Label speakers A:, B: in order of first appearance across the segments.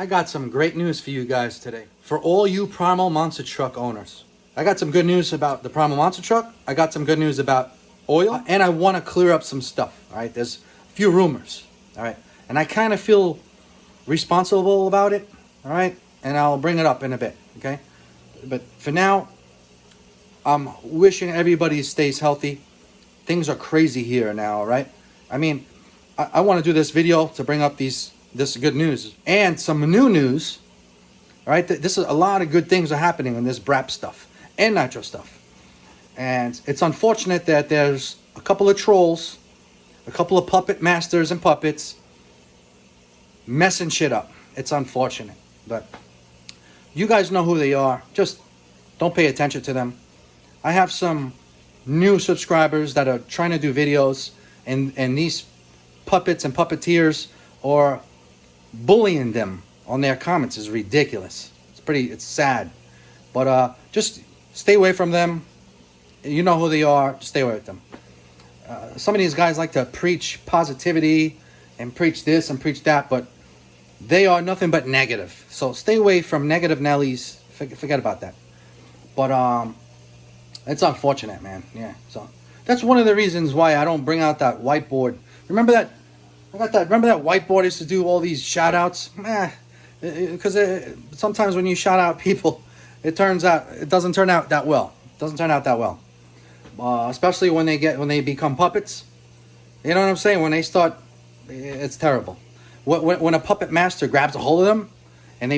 A: I got some great news for you guys today. For all you Primal monster truck owners. I got some good news about the Primal monster truck. I got some good news about oil. And I want to clear up some stuff. All right. There's a few rumors. All right. And I kind of feel responsible about it. All right. And I'll bring it up in a bit. Okay. But for now, I'm wishing everybody stays healthy. Things are crazy here now. All right. I mean, I want to do this video to bring up this good news and some new news. All right, this is a lot of good things are happening in this BRAP stuff and nitro stuff, and it's unfortunate that there's a couple of trolls, a couple of puppet masters and puppets messing shit up. It's unfortunate, but you guys know who they are. Just don't pay attention to them. I have some new subscribers that are trying to do videos, and these puppets and puppeteers are bullying them on their comments is ridiculous. It's sad. But just stay away from them. You know who they are. Just stay away with them. Some of these guys like to preach positivity and preach this and preach that, but they are nothing but negative. So stay away from negative Nellies. Forget about that. But it's unfortunate, man. Yeah. So that's one of the reasons why I don't bring out that whiteboard. Remember that? Remember that whiteboard I used to do all these shout outs? Because sometimes when you shout out people, it doesn't turn out that well. Especially when they become puppets. You know what I'm saying? When they start, it's terrible. When a puppet master grabs a hold of them and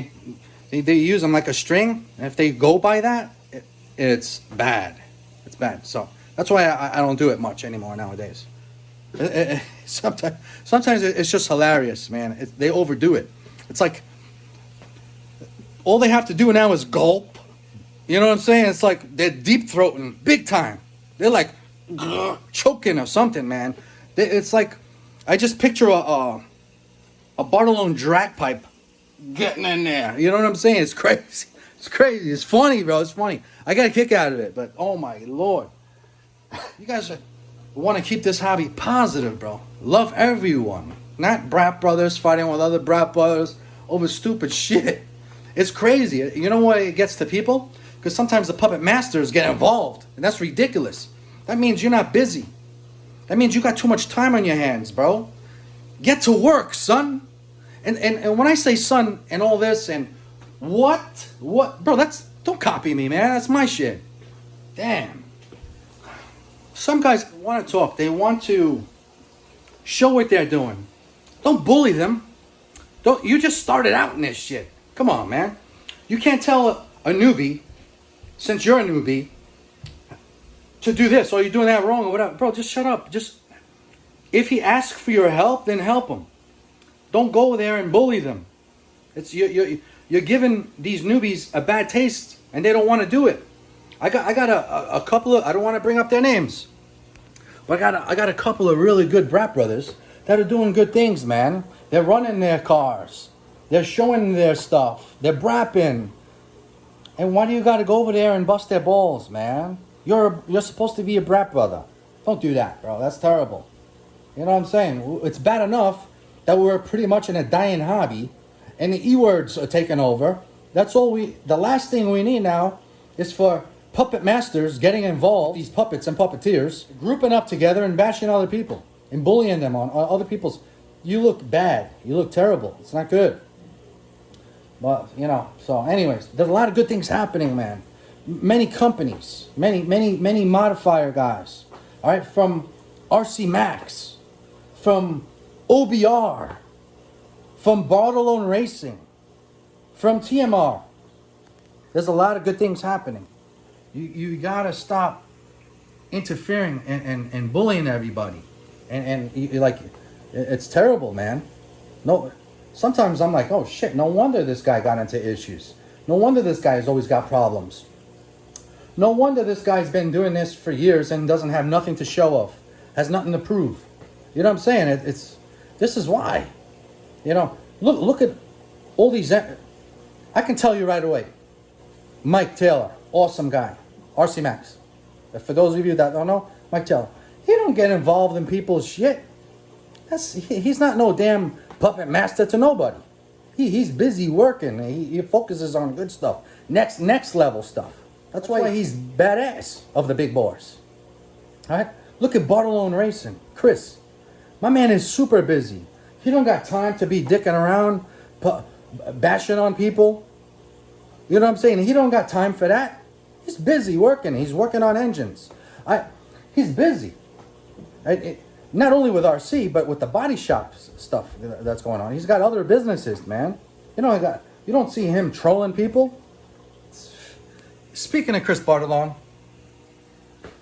A: they use them like a string, and if they go by that, it's bad. It's bad. So that's why I don't do it much anymore nowadays. Sometimes it's just hilarious, man. They overdo it. It's like all they have to do now is gulp. You know what I'm saying? It's like they're deep throating big time. They're like choking or something, man. It's like I just picture a Bartolone drag pipe getting in there. You know what I'm saying? It's crazy. It's crazy. It's funny, bro. It's funny. I got a kick out of it, but oh my Lord, you guys want to keep this hobby positive, bro. Love everyone. Not brat brothers fighting with other brat brothers over stupid shit. It's crazy. You know why it gets to people? Because sometimes the puppet masters get involved, and that's ridiculous. That means you're not busy. That means you got too much time on your hands, bro. Get to work, son. And when I say son and all this and what, bro, don't copy me, man. That's my shit. Damn. Some guys want to talk. They want to show what they're doing. Don't bully them. You just started out in this shit. Come on, man. You can't tell a newbie, since you're a newbie, to do this or you're doing that wrong or whatever. Bro, just shut up. If he asks for your help, then help him. Don't go there and bully them. You're giving these newbies a bad taste, and they don't want to do it. I got a couple of, I don't want to bring up their names, but I got a couple of really good brat brothers that are doing good things, man. They're running their cars. They're showing their stuff. They're brapping. And why do you got to go over there and bust their balls, man? You're supposed to be a brat brother. Don't do that, bro. That's terrible. You know what I'm saying? It's bad enough that we're pretty much in a dying hobby, and the E-words are taking over. That's all the last thing we need now is for puppet masters getting involved, these puppets and puppeteers, grouping up together and bashing other people and bullying them on other people's. You look bad. You look terrible. It's not good. But, you know, so anyways, there's a lot of good things happening, man. Many companies, many modifier guys, all right, from RCMAX, from OBR, from Bartolone Racing, from TMR. There's a lot of good things happening. You gotta stop interfering and bullying everybody, and it's terrible, man. No, sometimes I'm like, oh shit, no wonder this guy got into issues. No wonder this guy has always got problems. No wonder this guy's been doing this for years and doesn't have nothing to show off, has nothing to prove. You know what I'm saying? This is why. You know, look at all these. I can tell you right away. Mike Taylor, awesome guy. RCMAX. For those of you that don't know, Mike Taylor. He don't get involved in people's shit. He's not no damn puppet master to nobody.
B: He's busy working. He focuses on good stuff. Next level stuff. That's why he's badass of the big boys. All right? Look at Bartolone Racing. Chris. My man is super busy. He don't got time to be dicking around, bashing on people. You know what I'm saying? He don't got time for that. He's busy working. He's working on engines. He's busy. Not only with RC, but with the body shop stuff that's going on. He's got other businesses, man. You don't see him trolling people.
A: Speaking of Chris Bartolone,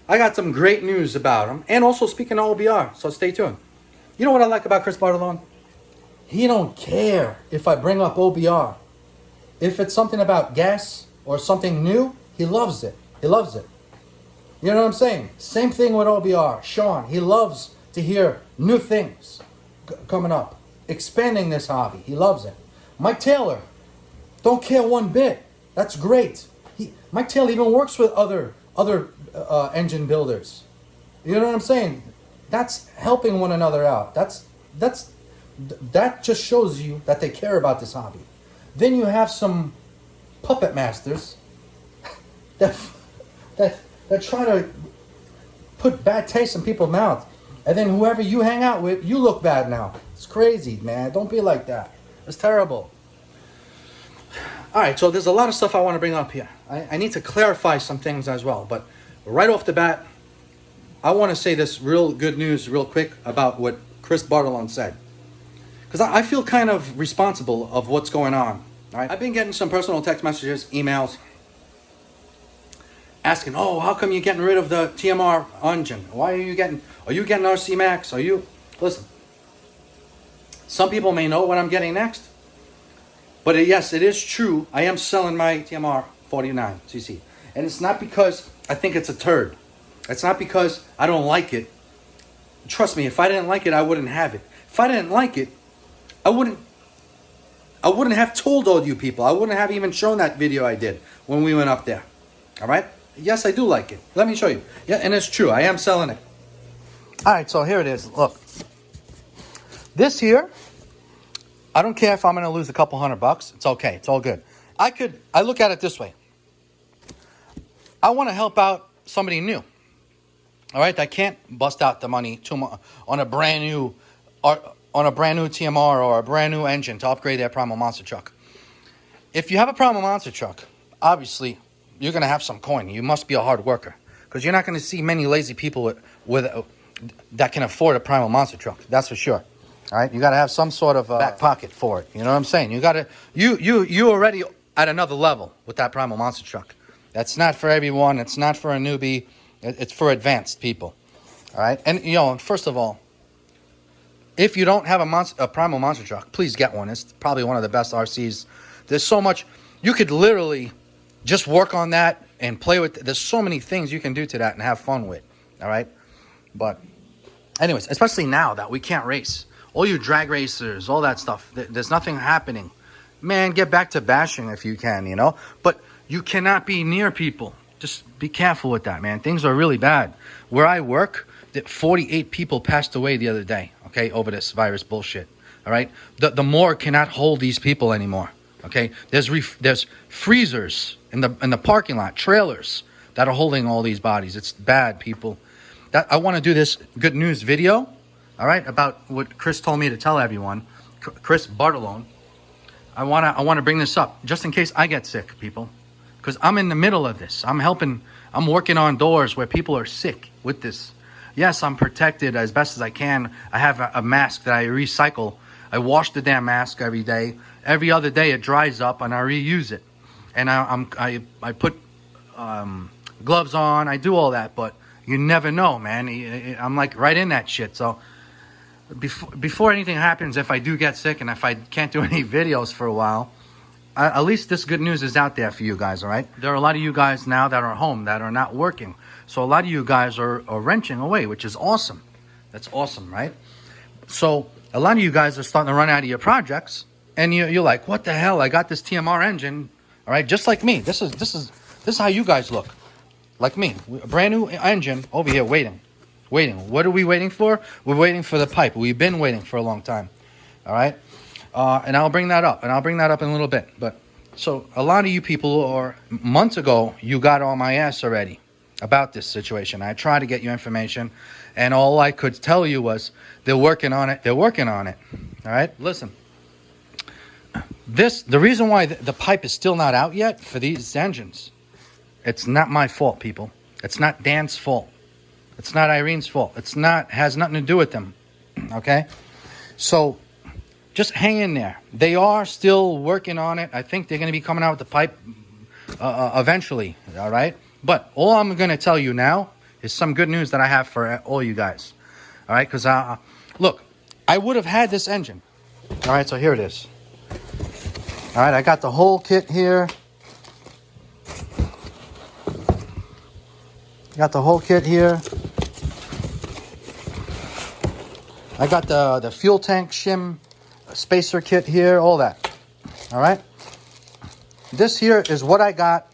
A: I got some great news about him. And also speaking of OBR, so stay tuned. You know what I like about Chris Bartolone? He don't care if I bring up OBR. If it's something about gas or something new, he loves it. He loves it. You know what I'm saying? Same thing with OBR. Sean, he loves to hear new things coming up. Expanding this hobby. He loves it. Mike Taylor, don't care one bit. That's great. Mike Taylor even works with other engine builders. You know what I'm saying? That's helping one another out. That just shows you that they care about this hobby. Then you have some puppet masters that try to put bad taste in people's mouths. And then whoever you hang out with, you look bad now. It's crazy, man. Don't be like that. It's terrible. All right, so there's a lot of stuff I want to bring up here. I need to clarify some things as well. But right off the bat, I want to say this real good news real quick about what Chris Bartolone said. Because I feel kind of responsible of what's going on. All right? I've been getting some personal text messages, emails, asking, oh, how come you're getting rid of the TMR engine? Are you getting RCMAX? Listen, some people may know what I'm getting next. But yes, it is true. I am selling my TMR 49cc. And it's not because I think it's a turd. It's not because I don't like it. Trust me, if I didn't like it, I wouldn't have it. If I didn't like it, I wouldn't have told all you people. I wouldn't have even shown that video I did when we went up there. All right? Yes, I do like it. Let me show you. Yeah, and it's true. I am selling it. All right, so here it is. Look. This here, I don't care if I'm going to lose a couple $100. It's okay. It's all good. I look at it this way. I want to help out somebody new. All right? I can't bust out the money on a brand new TMR or a brand new engine to upgrade their Primal Monster truck. If you have a Primal Monster truck, obviously you're going to have some coin. You must be a hard worker because you're not going to see many lazy people that can afford a Primal Monster truck. That's for sure. All right, you got to have some sort of back pocket for it. You know what I'm saying? You already at another level with that Primal Monster truck. That's not for everyone. It's not for a newbie. It's for advanced people. All right, and first of all, if you don't have a Primal Monster truck, please get one. It's probably one of the best RCs. There's so much you could literally just work on that and play with. There's so many things you can do to that and have fun with. All right, but anyways, especially now that we can't race. All you drag racers, all that stuff, there's nothing happening. Man, get back to bashing if you can, But you cannot be near people. Just be careful with that, man. Things are really bad. Where I work, 48 people passed away the other day, okay, over this virus bullshit, all right? The morgue cannot hold these people anymore, okay? There's freezers in the parking lot, trailers that are holding all these bodies. It's bad, people. I want to do this good news video. All right, about what Chris told me to tell everyone, Chris Bartolone. I want to bring this up just in case I get sick, people, because I'm in the middle of this. I'm working on doors where people are sick with this. Yes, I'm protected as best as I can. I have a mask that I recycle. I wash the damn mask every day. Every other day it dries up and I reuse it. And I put gloves on. I do all that, but you never know, man. I'm like right in that shit, so. Before anything happens, if I do get sick and if I can't do any videos for a while, at least this good news is out there for you guys, all right? There are a lot of you guys now that are home, that are not working. So a lot of you guys are wrenching away, which is awesome. That's awesome, right? So a lot of you guys are starting to run out of your projects, and you're like, what the hell? I got this TMR engine, all right? Just like me. This is how you guys look. Like me. A brand new engine over here waiting. What are we waiting for? We're waiting for the pipe. We've been waiting for a long time. All right? And I'll bring that up, in a little bit. But so a lot of you people, or months ago, you got on my ass already about this situation. I tried to get you information, and all I could tell you was they're working on it. All right, listen. The reason why the pipe is still not out yet for these engines, it's not my fault, people. It's not Dan's fault. It's not Irene's fault. Has nothing to do with them. Okay, so just hang in there. They are still working on it. I think they're going to be coming out with the pipe eventually. All right, but all I'm going to tell you now is some good news that I have for all you guys. All right, because look, I would have had this engine. All right, so here it is. All right, I got the whole kit here. Got the whole kit here. I got the fuel tank shim spacer kit here, all that. All right. This here is what I got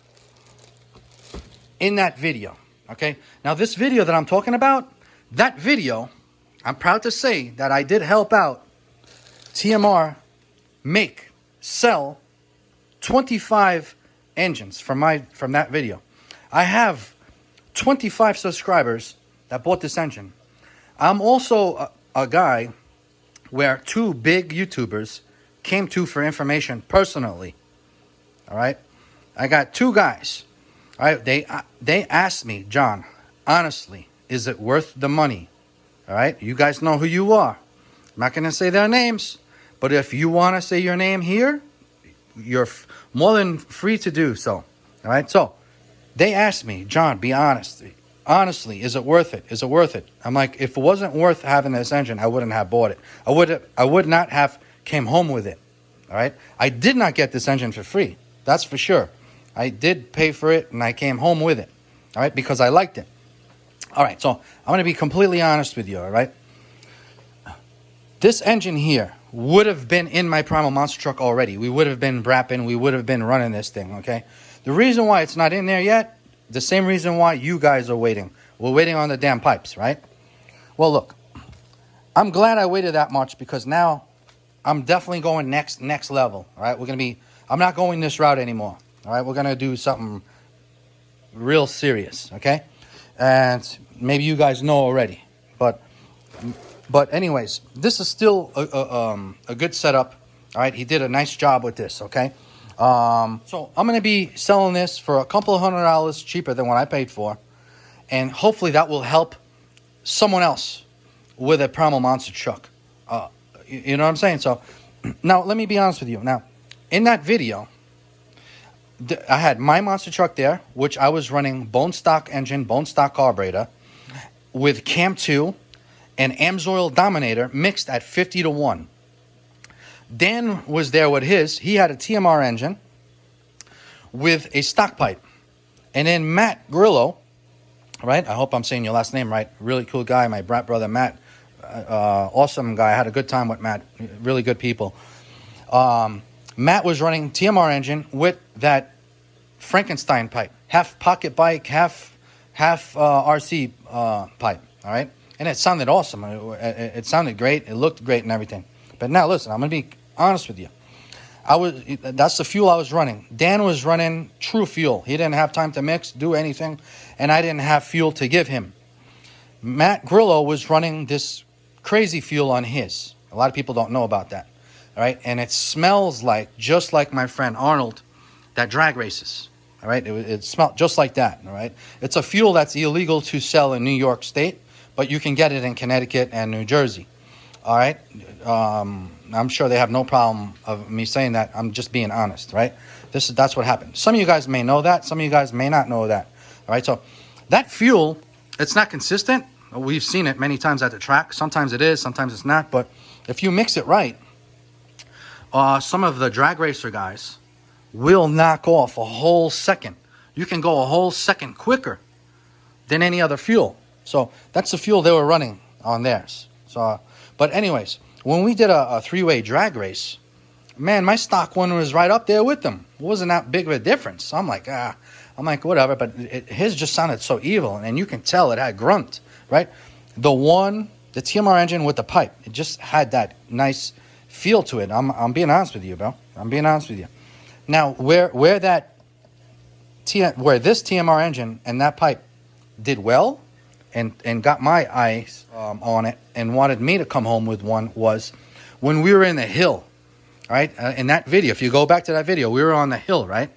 A: in that video. Okay. Now this video that I'm talking about, that video, I'm proud to say that I did help out TMR sell 25 engines from that video. I have 25 subscribers that bought this engine. I'm also a guy where 2 big YouTubers came to for information personally. All right, I got 2 guys. All right, they asked me, John, honestly, is it worth the money? All right, you guys know who you are. I'm not gonna say their names, but if you want to say your name here, you're more than free to do so. All right, so they asked me, John, be honest. Honestly, is it worth it? Is it worth it? I'm like, if it wasn't worth having this engine, I wouldn't have bought it. I would not have came home with it. All right. I did not get this engine for free. That's for sure. I did pay for it, and I came home with it. All right, because I liked it. All right. So I'm going to be completely honest with you. All right. This engine here would have been in my Primal monster truck already. We would have been brapping. We would have been running this thing. Okay. The reason why it's not in there yet, the same reason why you guys are waiting. We're waiting on the damn pipes, right? Well, look, I'm glad I waited that much, because now I'm definitely going next level. All right, I'm not going this route anymore. All right, we're gonna do something real serious, okay? And maybe you guys know already, but anyways, this is still a good setup. All right, he did a nice job with this, okay? So I'm going to be selling this for a couple of $100 cheaper than what I paid for. And hopefully that will help someone else with a Primal monster truck. You know what I'm saying? So now let me be honest with you. Now, in that video, I had my monster truck there, which I was running bone stock engine, bone stock carburetor with Cam 2 and AMSOIL Dominator mixed at 50-1. Dan was there with his. He had a TMR engine with a stock pipe. And then Matt Grillo, right? I hope I'm saying your last name right. Really cool guy, my brat brother Matt. Awesome guy. I had a good time with Matt. Really good people. Matt was running TMR engine with that Frankenstein pipe. Half pocket bike, half RC pipe. All right? And it sounded awesome. It sounded great. It looked great and everything. But now listen, I'm gonna be honest with you. That's the fuel I was running. Dan was running True Fuel. He didn't have time to mix, do anything, and I didn't have fuel to give him. Matt Grillo was running this crazy fuel on his. A lot of people don't know about that. All right, and it smells just like my friend Arnold that drag races. All right, it smelled just like that. All right, it's a fuel that's illegal to sell in New York State, but you can get it in Connecticut and New Jersey. All right, I'm sure they have no problem of me saying that. I'm just being honest, right? That's what happened. Some of you guys may know that. Some of you guys may not know that. All right, so that fuel, it's not consistent. We've seen it many times at the track. Sometimes it is, sometimes it's not. But if you mix it right, some of the drag racer guys will knock off a whole second. You can go a whole second quicker than any other fuel. So that's the fuel they were running on theirs. So, but anyways, when we did a 3-way drag race, man, my stock one was right up there with them. It wasn't that big of a difference. I'm like, whatever. But his just sounded so evil, and you can tell it had grunt, right? The TMR engine with the pipe, it just had that nice
B: feel to it. I'm being honest with you, bro. I'm being honest with you. Now, where this TMR engine and that pipe did well and got my eyes on it and wanted me to come home with one was when we were in the hill, right? In that video, if you go back to that video, we were on the hill, right?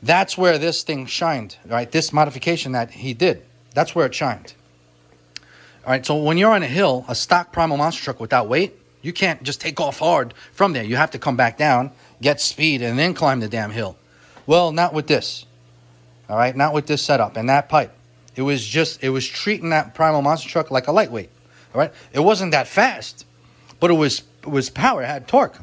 B: That's where this thing shined, right? This modification that he did, that's where it shined. All right, so when you're on a hill, a stock Primal monster truck without weight, you can't just take off hard from there. You have to come back down, get speed, and then climb the damn hill. Well, not with this. All right, not with this setup and that pipe. It was treating that Primal monster truck like a lightweight. All right, it wasn't that fast, but it was power. It had torque.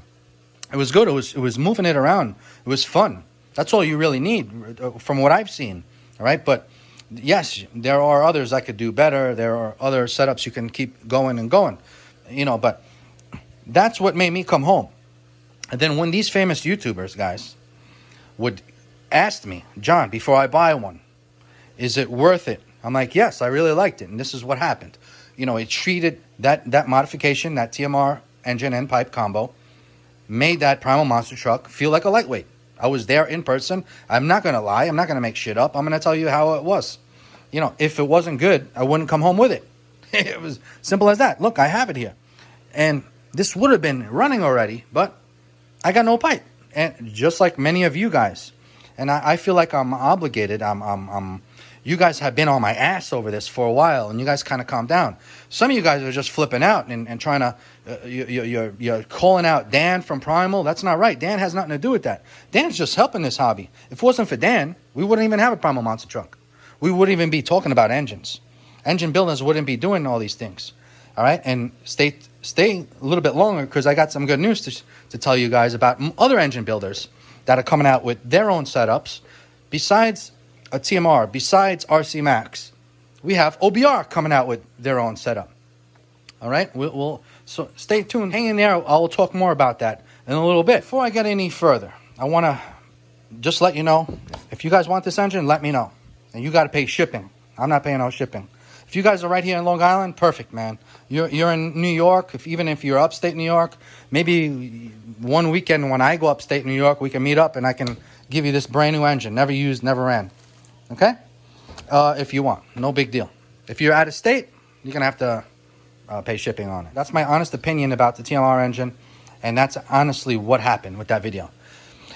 B: It was good. It was moving it around. It was fun. That's all you really need from what I've seen. All right, but yes, there are others that could do better. There are other setups you can keep going and going, but that's what made me come home. And then when these famous YouTubers, guys, would ask me, John, before I buy one, is it worth it? I'm like, yes, I really liked it. And this is what happened. It treated that modification, that TMR engine and pipe combo, made that Primal monster truck feel like a lightweight. I was there in person. I'm not going to lie. I'm not going to make shit up. I'm going to tell you how it was. If it wasn't good, I wouldn't come home with it. It was simple as that. Look, I have it here. And this would have been running already, but I got no pipe. And just like many of you guys. And I feel like I'm obligated. You guys have been on my ass over this for a while, and you guys kind of calm down. Some of you guys are just flipping out and trying to, you're calling out Dan from Primal. That's not right. Dan has nothing to do with that. Dan's just helping this hobby. If it wasn't for Dan, we wouldn't even have a Primal monster truck. We wouldn't even be talking about engines. Engine builders wouldn't be doing all these things. All right, and stay a little bit longer because I got some good news to tell you guys about other engine builders that are coming out with their own setups. Besides a TMR, besides RCMAX, we have OBR coming out with their own setup. All right, so stay tuned, hang in there. I'll talk more about that in a little bit. Before I get any further, I want to just let you know, if you guys want this engine, let me know. And you got to pay shipping. I'm not paying no shipping. If you guys are right here in Long Island, perfect, man. You're in New York, even if you're upstate New York, maybe one weekend when I go upstate New York, we can meet up and I can give you this brand new engine, never used, never ran. Okay? If you want, no big deal. If you're out of state, you're going to have to pay shipping on it. That's my honest opinion about the TMR engine, and that's honestly what happened with that video.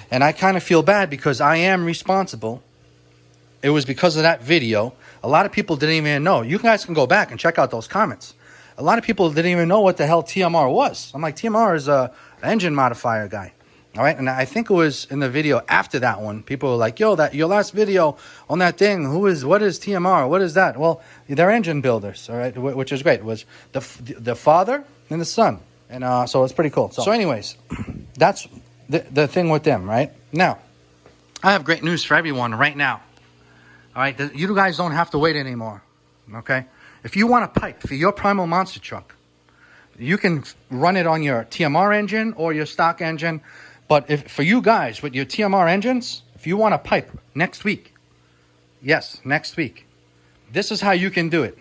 B: And I kind of feel bad because I am responsible. It was because of that video. A lot of people didn't even know. You guys can go back and check out those comments. A lot of people didn't even know what the hell TMR was. I'm like, TMR is a engine modifier guy. All right, and I think it was in the video after that one, people were like, yo, your last video on that thing, what is TMR? What is that? Well, they're engine builders, all right, which is great. It was the father and the son, and so it's pretty cool. So anyways, that's the thing with them, right? Now, I have great news for everyone right now. All right, you guys don't have to wait anymore, okay? If you want a pipe for your Primal monster truck, you can run it on your TMR engine or your stock engine. But for you guys with your TMR engines, if you want a pipe next week, yes, next week, this is how you can do it.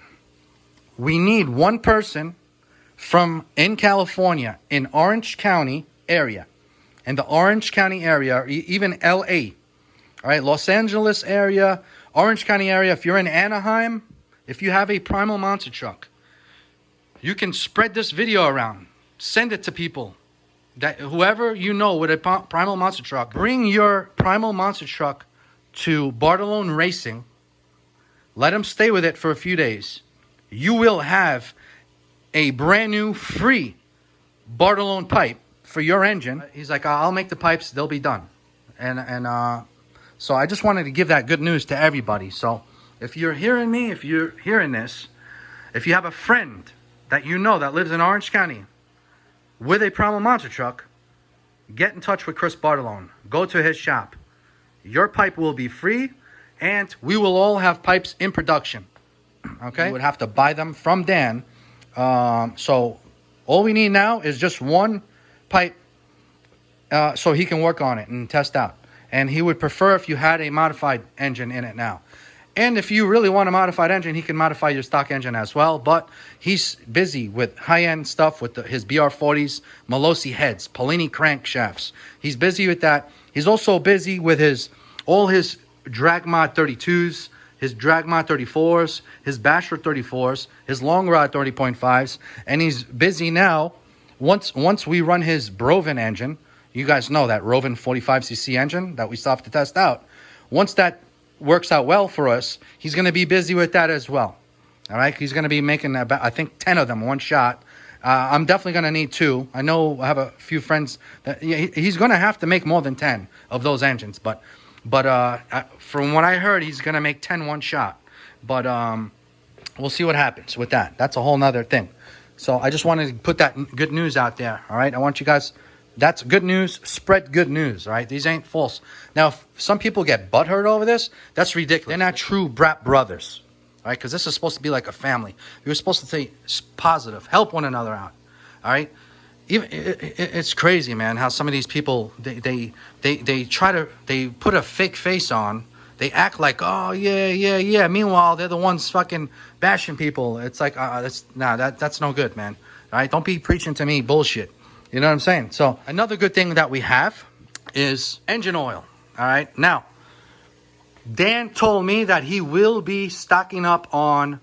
B: We need one person in California, in Orange County area, and the Orange County area, even LA, all right, Los Angeles area, Orange County area. If you're in Anaheim, if you have a Primal monster truck, you can spread this video around, send it to people. That whoever you know with a Primal monster truck, bring your Primal monster truck to Bartolone Racing. Let them stay with it for a few days. You will have a brand new free Bartolone pipe for your engine. He's like, I'll make the pipes. They'll be done. And so I just wanted to give that good news to everybody. So if you're hearing me, if you're hearing this, if you have a friend that you know that lives in Orange County with a Primal monster truck, get in touch with Chris Bartolone. Go to his shop. Your pipe will be free, and we will all have pipes in production. Okay? You would have to buy them from Dan. So all we need now is just one pipe so he can work on it and test out. And he would prefer if you had a modified engine in it now.
A: And if you really want a modified engine, he can modify your stock engine as well. But he's busy with high-end stuff with his BR40s, Malossi heads, Polini crankshafts. He's busy with that. He's also busy with all his drag mod 32s, his drag mod 34s, his basher 34s, his long rod 30.5s. And he's busy now. Once we run his Broven engine, you guys know that Roven 45cc engine that we still have to test out. Once that works out well for us, he's going to be busy with that as well. All right, he's going to be making about, I think, 10 of them one shot. I'm definitely going to need 2. I know I have a few friends that he's going to have to make more than 10 of those engines. But from what I heard, he's going to make 10 one shot. But we'll see what happens with that. That's a whole nother thing. So I just wanted to put that good news out there. All right, I want you guys. That's good news. Spread good news, all right? These ain't false. Now, if some people get butthurt over this, that's ridiculous. They're not true brat brothers, all right? Because this is supposed to be like a family. You're supposed to stay positive, help one another out, all right? It's crazy, man, how some of these people, they put a fake face on. They act like, oh, yeah. Meanwhile, they're the ones fucking bashing people. It's like, that's no good, man, all right? Don't be preaching to me bullshit. You know what I'm saying? So another good thing that we have is engine oil. All right. Now, Dan told me that he will be stocking up on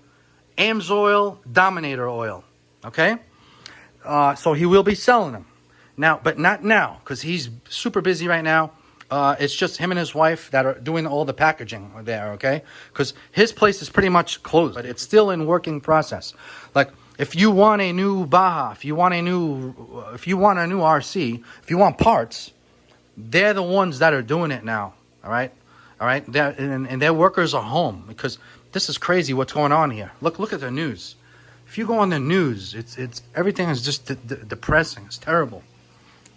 A: AMSOIL Dominator oil. Okay. So he will be selling them now, but not now because he's super busy right now. It's just him and his wife that are doing all the packaging there. Okay. Because his place is pretty much closed, but it's still in working process. Like, if you want a new Baja, if you want a new RC, if you want parts, they're the ones that are doing it now. All right, and their workers are home because this is crazy what's going on here. Look at the news. If you go on the news, it's everything is just depressing. It's terrible.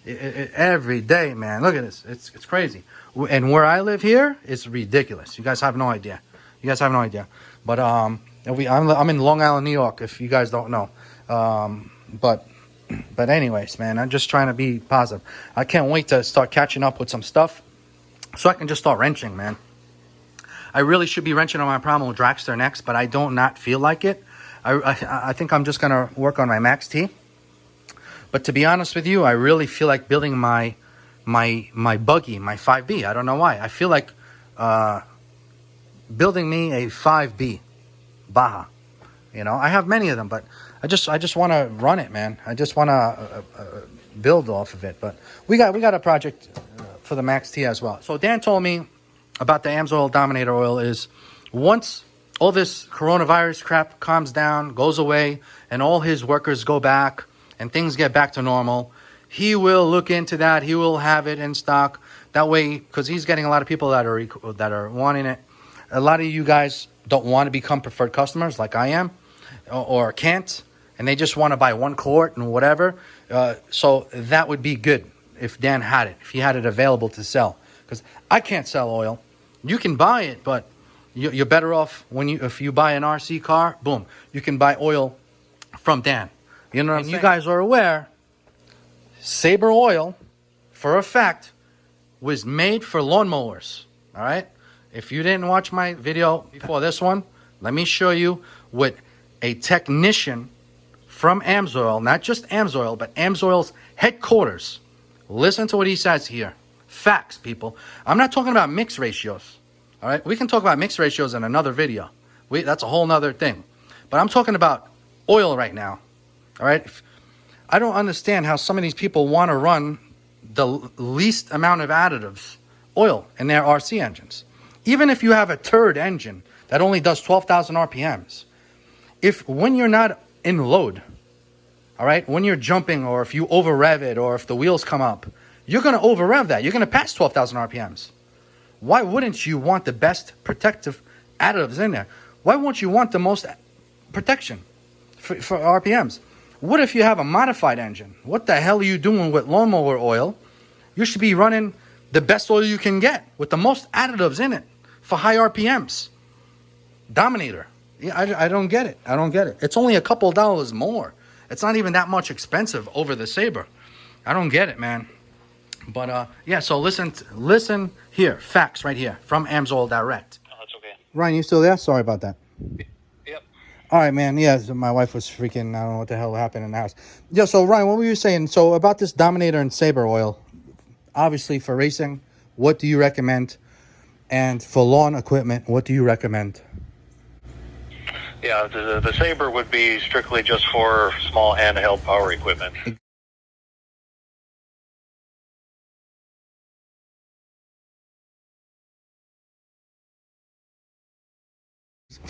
A: Every day, man. Look at this. It's crazy. And where I live here, it's ridiculous. You guys have no idea. But I'm in Long Island, New York, if you guys don't know. But anyways, man, I'm just trying to be positive. I can't wait to start catching up with some stuff so I can just start wrenching, man. I really should be wrenching on my PRIMAL dragster next, but I don't not feel like it. I think I'm just going to work on my Max T. But to be honest with you, I really feel like building my buggy, my 5B. I don't know why. I feel like building me a 5B. Baja, you know, I have many of them, but I just want to run it, man. I just want to build off of it. But we got a project for the Max T as well. So Dan told me about the AMSOIL Dominator oil is once all this coronavirus crap calms down, goes away, and all his workers go back and things get back to normal, he will look into that. He will have it in stock that way because he's getting a lot of people that are wanting it. A lot of you guys don't want to become preferred customers like I am or can't, and they just want to buy one quart and whatever. So that would be good if Dan had it, if he had it available to sell, because I can't sell oil. You can buy it, but you're better off if you buy an RC car, boom, you can buy oil from Dan. You know what I'm saying? You guys are aware, Sabre oil, for a fact, was made for lawnmowers, all right? If you didn't watch my video before this one, let me show you what a technician from AMSOIL, not just AMSOIL, but AMSOIL's headquarters. Listen to what he says here. Facts, people. I'm not talking about mix ratios. All right? We can talk about mix ratios in another video. That's a whole nother thing. But I'm talking about oil right now. All right? I don't understand how some of these people want to run the least amount of additives, oil, in their RC engines. Even if you have a turd engine that only does 12,000 RPMs, when you're not in load, all right, when you're jumping or if you over rev it or if the wheels come up, you're going to over rev that. You're going to pass 12,000 RPMs. Why wouldn't you want the best protective additives in there? Why won't you want the most protection for RPMs? What if you have a modified engine? What the hell are you doing with lawnmower oil? You should be running the best oil you can get with the most additives in it for high RPMs. Dominator. Yeah, I don't get it. I don't get it. It's only a couple dollars more. It's not even that much expensive over the Sabre. I don't get it, man. But yeah, so listen here. Facts right here from AMSOIL Direct.
C: Oh, that's okay.
B: Ryan, you still there? Sorry about that.
C: Yep.
B: All right, man. Yeah, so my wife was freaking. I don't know what the hell happened in the house. Yeah. So Ryan, what were you saying? So about this Dominator and Saber oil. Obviously, for racing, what do you recommend? And for lawn equipment, what do you recommend?
C: Yeah, the Saber would be strictly just for small handheld power equipment.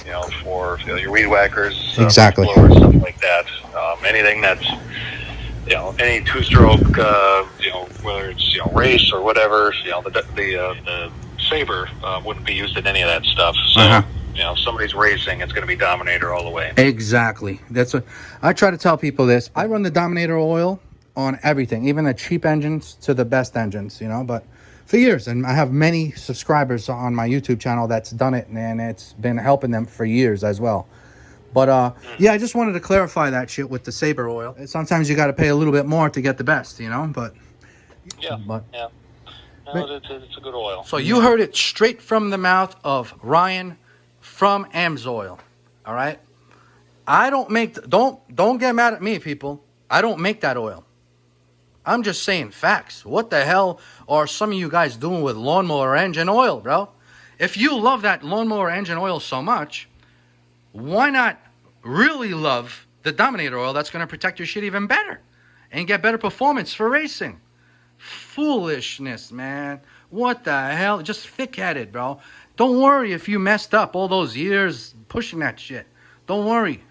C: You know, for your weed whackers,
B: Exactly.
C: blowers, stuff like that. Anything that's, you know, any two-stroke, you know, whether it's, you know, race or whatever, you know, the Saber wouldn't be used in any of that stuff. So, you know, if somebody's racing, it's going to be Dominator all the way.
B: Exactly. That's what I try to tell people. This I run the Dominator oil on everything, even the cheap engines to the best engines. You know, but for years, and I have many subscribers on my YouTube channel that's done it, and it's been helping them for years as well. But yeah, I just wanted to clarify that shit with the Saber oil. Sometimes you got to pay a little bit more to get the best, you know. But
C: yeah, no, it's a good oil.
B: So you heard it straight from the mouth of Ryan from AMSOIL. All right. I don't make. Don't get mad at me, people. I don't make that oil. I'm just saying facts. What the hell are some of you guys doing with lawnmower engine oil, bro? If you love that lawnmower engine oil so much, why not really love the Dominator oil that's going to protect your shit even better and get better performance for racing? Foolishness, man. What the hell? Just thick-headed, bro. Don't worry if you messed up all those years pushing that shit. Don't worry.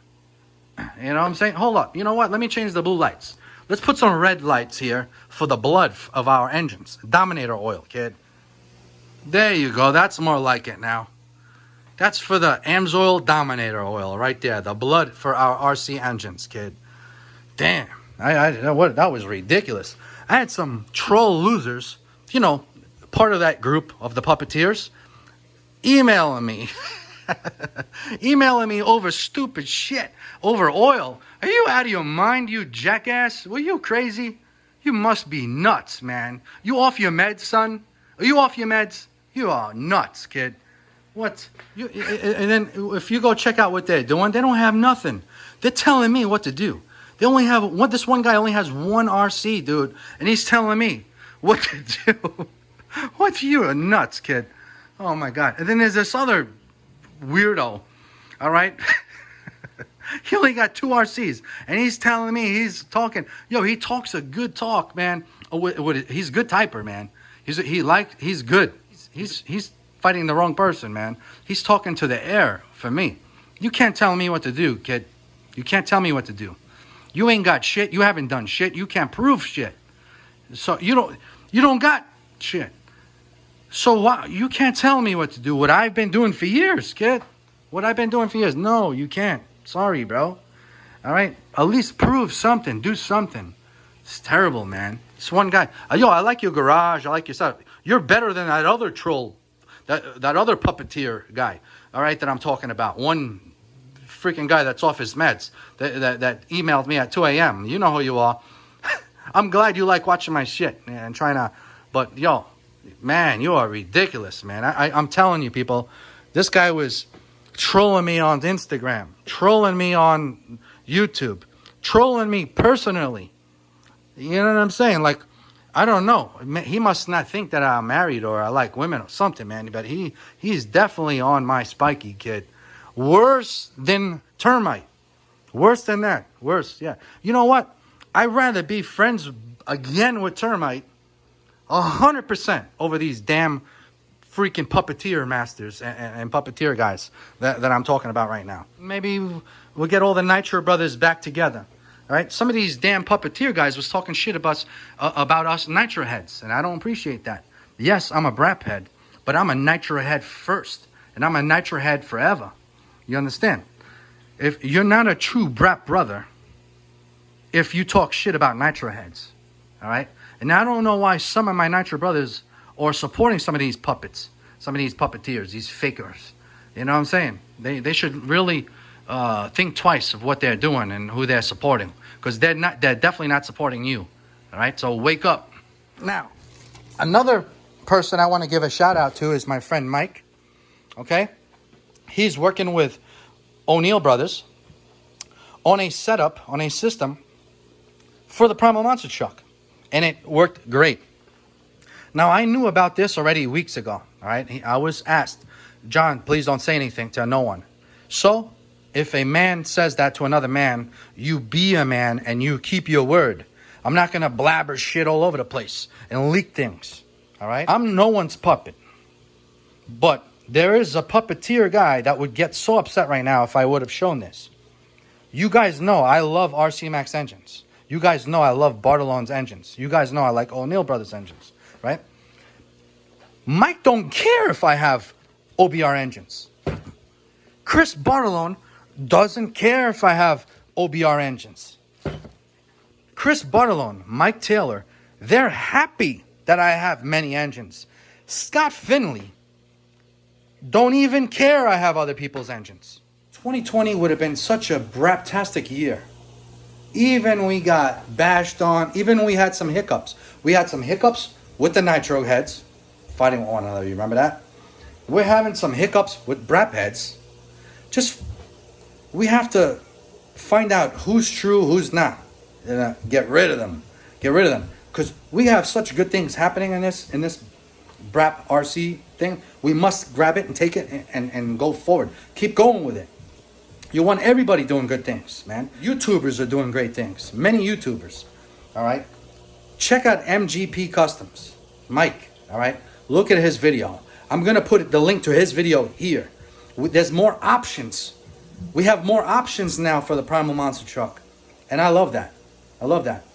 B: You know what I'm saying? Hold up. You know what? Let me change the blue lights. Let's put some red lights here for the blood of our engines. Dominator oil, kid. There you go. That's more like it now. That's for the AMSOIL Dominator oil right there. The blood for our RC engines, kid. Damn. That was ridiculous. I had some troll losers, you know, part of that group of the puppeteers, emailing me. Emailing me over stupid shit, over oil. Are you out of your mind, you jackass? Were you crazy? You must be nuts, man. You off your meds, son? Are you off your meds? You are nuts, kid. What? And then if you go check out what they're doing, they don't have nothing. They're telling me what to do. They only have one. This one guy only has one RC, dude, and he's telling me what to do. What? You are nuts, kid. Oh my God. And then there's this other weirdo, all right? He only got 2 RCs, and he's telling me, he's talking. Yo, he talks a good talk, man. He's a good typer, man. He's good. He's fighting the wrong person, man. He's talking to the air for me. You can't tell me what to do, kid. You can't tell me what to do. You ain't got shit. You haven't done shit. You can't prove shit. So you don't got shit. So why you can't tell me what to do? What I've been doing for years, kid. What I've been doing for years. No, you can't. Sorry, bro. All right? At least prove something. Do something. It's terrible, man. This one guy. Yo, I like your garage. I like your stuff. You're better than that other troll. That other puppeteer guy. All right, that I'm talking about. One freaking guy that's off his meds. That emailed me at 2 a.m. You know who you are. I'm glad you like watching my shit and trying to. But, yo. Man, you are ridiculous, man. I'm telling you, people, this guy was trolling me on Instagram, trolling me on YouTube, trolling me personally. You know what I'm saying? Like, I don't know. He must not think that I'm married or I like women or something, man. But he's definitely on my spiky, kid. Worse than termite. Worse than that. Worse, yeah. You know what? I'd rather be friends again with termite 100% over these damn freaking puppeteer masters and puppeteer guys that I'm talking about right now. Maybe we'll get all the Nitro Brothers back together. All right? Some of these damn puppeteer guys was talking shit about us Nitro heads, and I don't appreciate that. Yes, I'm a brap head, but I'm a Nitro head first, and I'm a Nitro head forever. You understand? If you're not a true brap brother, if you talk shit about Nitro heads, all right? And I don't know why some of my Nitro Brothers are supporting some of these puppets, some of these puppeteers, these fakers. You know what I'm saying? They should really think twice of what they're doing and who they're supporting, because they're definitely not supporting you. All right, so wake up. Now, another person I want to give a shout out to is my friend Mike. Okay,
A: he's working with ONeal Brothers on a setup, on a system for the Primal Monster truck. And it worked great. Now, I knew about this already weeks ago. All right. I was asked, John, please don't say anything to no one. So if a man says that to another man, you be a man and you keep your word. I'm not going to blabber shit all over the place and leak things. All right. I'm no one's puppet. But there is a puppeteer guy that would get so upset right now if I would have shown this. You guys know I love RCMAX engines. You guys know I love Bartolone's engines. You guys know I like ONeal Brothers engines, right? Mike don't care if I have OBR engines. Chris Bartolone doesn't care if I have OBR engines. Chris Bartolone, Mike Taylor, they're happy that I have many engines. Scott Finley don't even care I have other people's engines. 2020 would have been such a braptastic year. Even we got bashed on, even we had some hiccups. We had some hiccups with the nitro heads, fighting with one another, you remember that? We're having some hiccups with brap heads. Just, we have to find out who's true, who's not. Get rid of them. Get rid of them. Because we have such good things happening in this brap RC thing. We must grab it and take it and go forward. Keep going with it. You want everybody doing good things, man. YouTubers are doing great things. Many YouTubers, all right? Check out MGP Customs. Mike, all right? Look at his video. I'm going to put the link to his video here. There's more options. We have more options now for the Primal Monster truck. And I love that. I love that.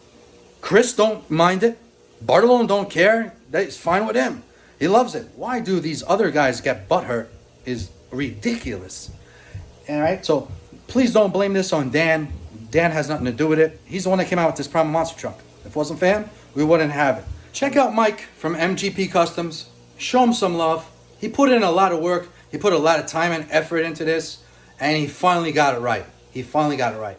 A: Chris don't mind it. Bartolone don't care. That's fine with him. He loves it. Why do these other guys get butthurt is ridiculous. All right, so please don't blame this on Dan. Dan has nothing to do with it. He's the one that came out with this Primal Monster truck. If it wasn't for him, we wouldn't have it. Check out Mike from MGP Customs. Show him some love. He put in a lot of work. He put a lot of time and effort into this, and he finally got it right. He finally got it right.